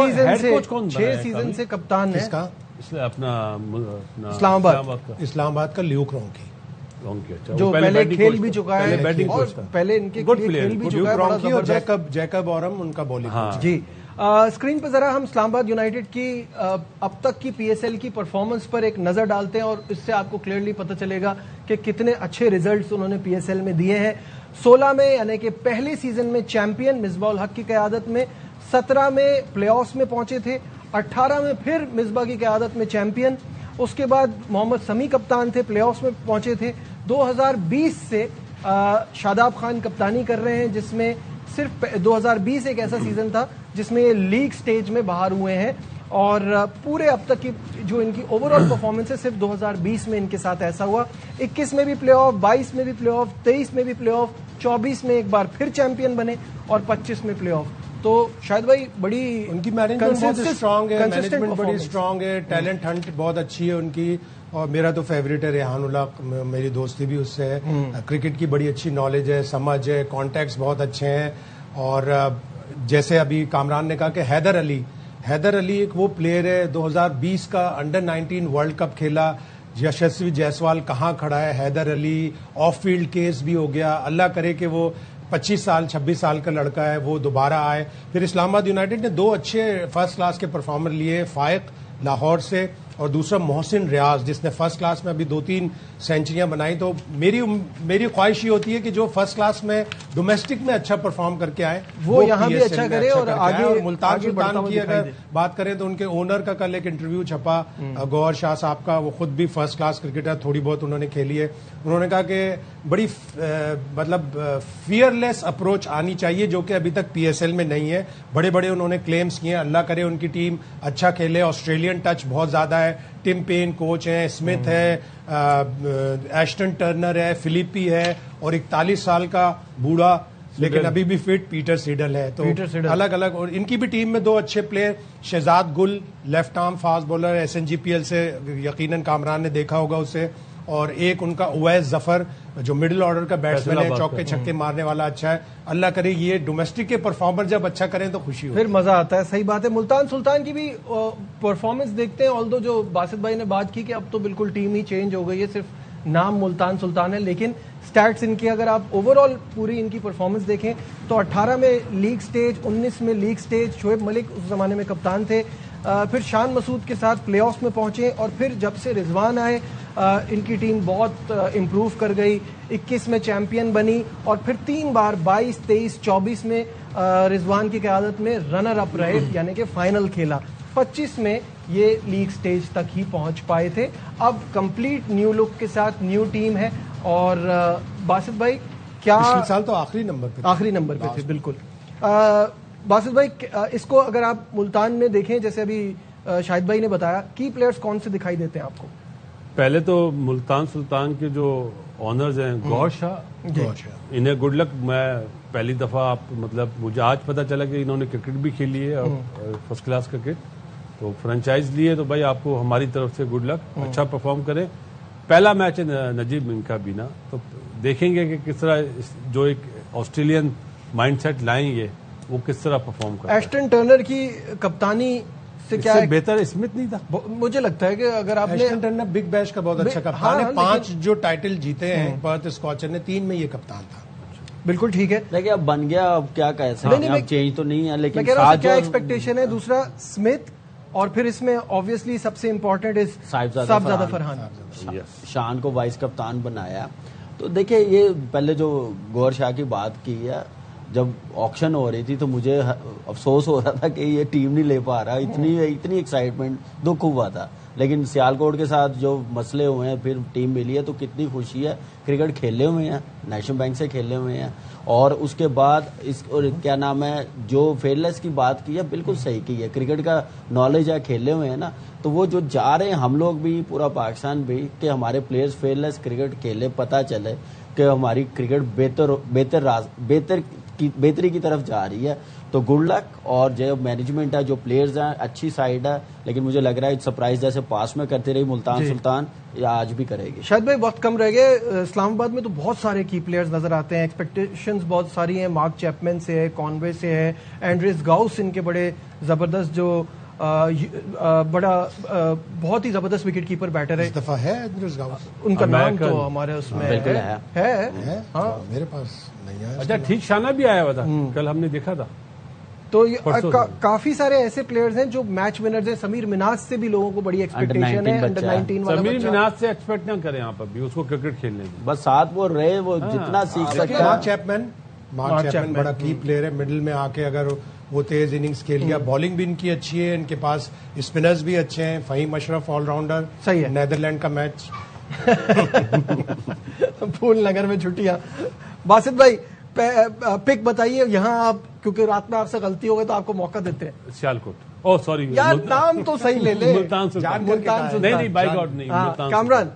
سیزن سے کپتان ہے اپنا اسلام آباد کا لیوک رونکی, جو پہلے کھیل بھی چکا ہے, اور پہلے ان کے کھیل بھی چکا ہے, اور جیکب اورم ان کا بولنگ. جی اسکرین پہ ذرا ہم اسلام آباد یونائیٹڈ کی اب تک کی پی ایس ایل کی پرفارمنس پر ایک نظر ڈالتے ہیں, اور اس سے آپ کو کلیئرلی پتہ چلے گا کہ کتنے اچھے ریزلٹس انہوں نے پی ایس ایل میں دیے ہیں. 16 میں یعنی کہ پہلے سیزن میں چیمپئن مصباح الحق کی قیادت میں, 17 میں پلے آفس میں پہنچے تھے, 18 میں پھر مصباح کی قیادت میں چیمپئن. اس کے بعد محمد سمیع کپتان تھے, پلے آفس میں پہنچے تھے. 2020 سے شاداب خان کپتانی کر رہے ہیں, جس میں صرف 2020 ایک ایسا سیزن تھا جس میں یہ لیگ سٹیج میں باہر ہوئے ہیں, اور پورے اب تک کی جو ان کی اوور آل پرفارمنس ہے صرف 2020 میں ان کے ساتھ ایسا ہوا. 21 میں بھی پلے آف, 22 میں بھی پلے آف, 23 میں بھی پلے آف, 24 میں ایک بار پھر چیمپئن بنے, اور 25 میں پلے آف. تو شاید بھائی بڑی ان کی مینجمنٹ بہت اسٹرانگ ہے, مینجمنٹ بڑی اسٹرانگ ہے, ٹیلنٹ ہنٹ بہت اچھی ہے ان کی. اور میرا تو فیوریٹ ہے ریحان اللہ, میری دوستی بھی اس سے ہے. کرکٹ کی بڑی اچھی نالج ہے, سمجھ ہے, کانٹیکٹس بہت اچھے ہیں, اور جیسے ابھی کامران نے کہا کہ حیدر علی ایک وہ پلیئر ہے 2020 کا انڈر 19 ورلڈ کپ کھیلا. یشسوی جیسوال کہاں کھڑا ہے, حیدر علی آف فیلڈ کیس بھی ہو گیا, اللہ کرے کہ وہ 26 سال کا لڑکا ہے وہ دوبارہ آئے. پھر اسلام آباد یونائیٹڈ نے 2 اچھے فرسٹ کلاس کے پرفارمر لیے, فائق لاہور سے اور دوسرا محسن ریاض جس نے فرسٹ کلاس میں ابھی 2-3 سینچریاں بنائی. تو میری خواہش یہ ہوتی ہے کہ جو فرسٹ کلاس میں ڈومیسٹک میں اچھا پرفارم کر کے آئے وہ یہاں بھی اچھا کرے. اور آگے ملتان سلطان کی اگر بات کریں تو ان کے اونر کا کل ایک انٹرویو چھپا گوہر شاہ صاحب کا, وہ خود بھی فرسٹ کلاس کرکٹر, تھوڑی بہت انہوں نے کھیلی ہے. انہوں نے کہا کہ بڑی مطلب فیئر لیس اپروچ آنی چاہیے جو کہ ابھی تک PSL میں نہیں ہے. بڑے انہوں نے کلیمز کیے, اللہ کرے ان کی ٹیم اچھا کھیلے. آسٹریلین ٹچ بہت زیادہ ہے, ٹم پین کوچ ہیں, اسمتھ ہے, ایشٹن ٹرنر ہے, فلپی ہے, اور 41 سال کا بوڑھا لیکن ابھی بھی فٹ پیٹر سیڈل ہے. تو الگ اور ان کی بھی ٹیم میں 2 اچھے player, Shahzad Gul left arm fast bowler SNGPL سے یقیناً کامران نے دیکھا ہوگا اسے, اور ایک ان کا اویس ظفر جو مڈل آرڈر کا بیٹسمین ہے, چوکے چھکے مارنے والا اچھا ہے. اللہ کرے یہ ڈومیسٹک کے پرفارمر جب اچھا کریں تو خوشی ہو, پھر مزہ آتا ہے. صحیح بات ہے. ملتان سلطان کی بھی پرفارمنس دیکھتے ہیں, آلدو جو باسط بھائی نے بات کی کہ اب تو بالکل ٹیم ہی چینج ہو گئی ہے, صرف نام ملتان سلطان ہے, لیکن سٹیٹس ان کی اگر آپ اوور آل پوری ان کی پرفارمنس دیکھیں تو 18 میں لیگ سٹیج, 19 میں لیگ سٹیج, شعیب ملک اس زمانے میں کپتان تھے, پھر شان مسعود کے ساتھ پلے آفس میں پہنچے, اور پھر جب سے رضوان آئے ان کی ٹیم بہت امپروو کر گئی. 21 میں چیمپئن بنی, اور پھر 3 بار 22, 23, 24 میں رضوان کی قیادت میں رنر اپ رہے, یعنی کہ فائنل کھیلا. 25 میں یہ لیگ سٹیج تک ہی پہنچ پائے تھے. اب کمپلیٹ نیو لک کے ساتھ نیو ٹیم ہے. اور باسط بھائی کیا پچھلے سال تو آخری نمبر پہ تھے بالکل. باسط بھائی اس کو اگر آپ ملتان میں دیکھیں, جیسے ابھی شاہد بھائی نے بتایا, کی پلیئرز کون سے دکھائی دیتے ہیں آپ کو؟ پہلے تو ملتان سلطان کے جو آنرز ہیں, گوہر شاہ, انہیں گڈ لک. میں پہلی دفعہ مطلب مجھے آج پتا چلا کہ انہوں نے کرکٹ بھی کھیلی ہے اور فرسٹ کلاس کرکٹ, تو فرنچائز لیے. تو بھائی آپ کو ہماری طرف سے گڈ لک, اچھا پرفارم کریں. پہلا میچ ہے نجیب ان کا بینا, تو دیکھیں گے کہ کس طرح جو ایک آسٹریلین مائنڈ سیٹ لائیں گے وہ کس طرح پرفارم کریں. ایشٹن ٹرنر کی کپتانی سے کیا بہتر اسمتھ نہیں تھا مجھے لگتا ہے کہ اگر آپ نے بگ بیش کا بہت اچھا کپتان ہے, 5 جو ٹائٹل جیتے ہیں پرتھ اسکاچر نے, 3 میں یہ کپتان تھا. بالکل ٹھیک ہے, لیکن اب بن گیا, اب کیا کہہ سکتے ہیں, اب چینج تو نہیں ہے, لیکن کیا ایکسپیکٹیشن ہے. دوسرا اسمتھ, اور پھر اس میں آبویسلی سب سے امپورٹنٹ صاحبزادہ فرحان, شان کو وائس کپتان بنایا. تو دیکھیں یہ پہلے جو گوہر شاہ کی بات کی ہے, جب آکشن ہو رہی تھی تو مجھے افسوس ہو رہا تھا کہ یہ ٹیم نہیں لے پا رہا, اتنی ایکسائٹمنٹ, دکھ ہوا تھا. لیکن سیالکوٹ کے ساتھ جو مسئلے ہوئے ہیں, پھر ٹیم ملی ہے تو کتنی خوشی ہے. کرکٹ کھیلے ہوئے ہیں, نیشنل بینک سے کھیلے ہوئے ہیں, اور اس کے بعد کیا نام ہے, جو فیئرلیس کی بات کی ہے بالکل صحیح کی ہے. کرکٹ کا نالج ہے, کھیلے ہوئے ہیں نا, تو وہ جو جا رہے ہیں, ہم لوگ بھی, پورا پاکستان بھی, کہ ہمارے پلیئرز فیئرلیس کرکٹ کھیلے, پتہ چلے کہ ہماری کرکٹ بہتری کی طرف جا رہی ہے. تو گڈ لک. اور جو مینجمنٹ ہے, جو پلیئرز ہیں, اچھی سائڈ ہے, لیکن مجھے لگ رہا ہے سرپرائز جیسے پاس میں کرتے رہی ملتان سلطان, یا آج بھی کرے گی. شاید بھائی وقت کم رہ گئے. اسلام آباد میں تو بہت سارے کی پلیئرز نظر آتے ہیں, ایکسپیکٹیشنز بہت ساری ہیں. مارک چیپمن سے ہے, کانوے سے ہے, اینڈریس گاؤس ان کے بڑے زبردست, جو بہت ہی زبردست وکٹ کیپر بیٹر ہے. اس دفعہ ہے اینڈریس گاؤس, ان کا نام تو ہمارے اس میں ہے. ہاں میرے پاس نہیں ہے. اچھا ٹھیک, شانہ بھی آیا ہوا تھا کل, ہم نے دیکھا تھا. تو کافی سارے ایسے پلیئرز ہیں جو میچ ونرز ہیں. سمیر مناز سے بھی لوگوں کو بڑی ایکسپیکٹیشن ہے, انڈر 19 والا. سمیر مناز سے ایکسپیکٹ نہ کریں آپ ابھی, اس کو کرکٹ کھیلنے میں بس ساتھ وہ رہے, وہ جتنا سیکھ سکتا ہے. مارک چیپمن بڑا کی پلیئر ہے, مڈل میں آ کے اگر وہ تیز اننگز کھیل گیا. بالنگ بھی ان کی اچھی ہے, ان کے پاس اسپنرز بھی اچھے ہیں. فہیم اشرف آل راؤنڈر, صحیح ہے. نیدرلینڈ کا میچ پھول نگر میں چھٹیاں. باسط بھائی پک بتائیے یہاں آپ, کیونکہ رات میں آپ سے غلطی ہو گئی تو آپ کو موقع دیتے ہیں. سیالکوٹ, او سوری یار نام تو صحیح لے لے. ملتان سلطان. نہیں بائی گاڈ نہیں. کامران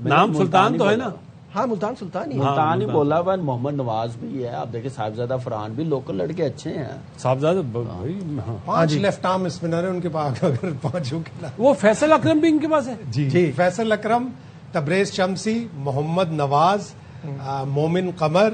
نام سلطان تو ہے نا. ہاں ملتان سلطان ہی, ملتان ہی بولا. محمد نواز بھی ہے, آپ دیکھیں صاحبزادہ فرحان بھی, لوکل لڑکے اچھے ہیں. صاحبزادہ 5 لیفٹ آرم اسپنر ہے ان کے پاس, اگر 5 وہ فیصل اکرم بھی ان کے پاس ہے. جی, فیصل اکرم, تبریز شمسی, محمد نواز, مومن قمر,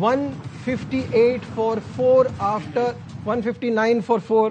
158 for 4 after 159 for 4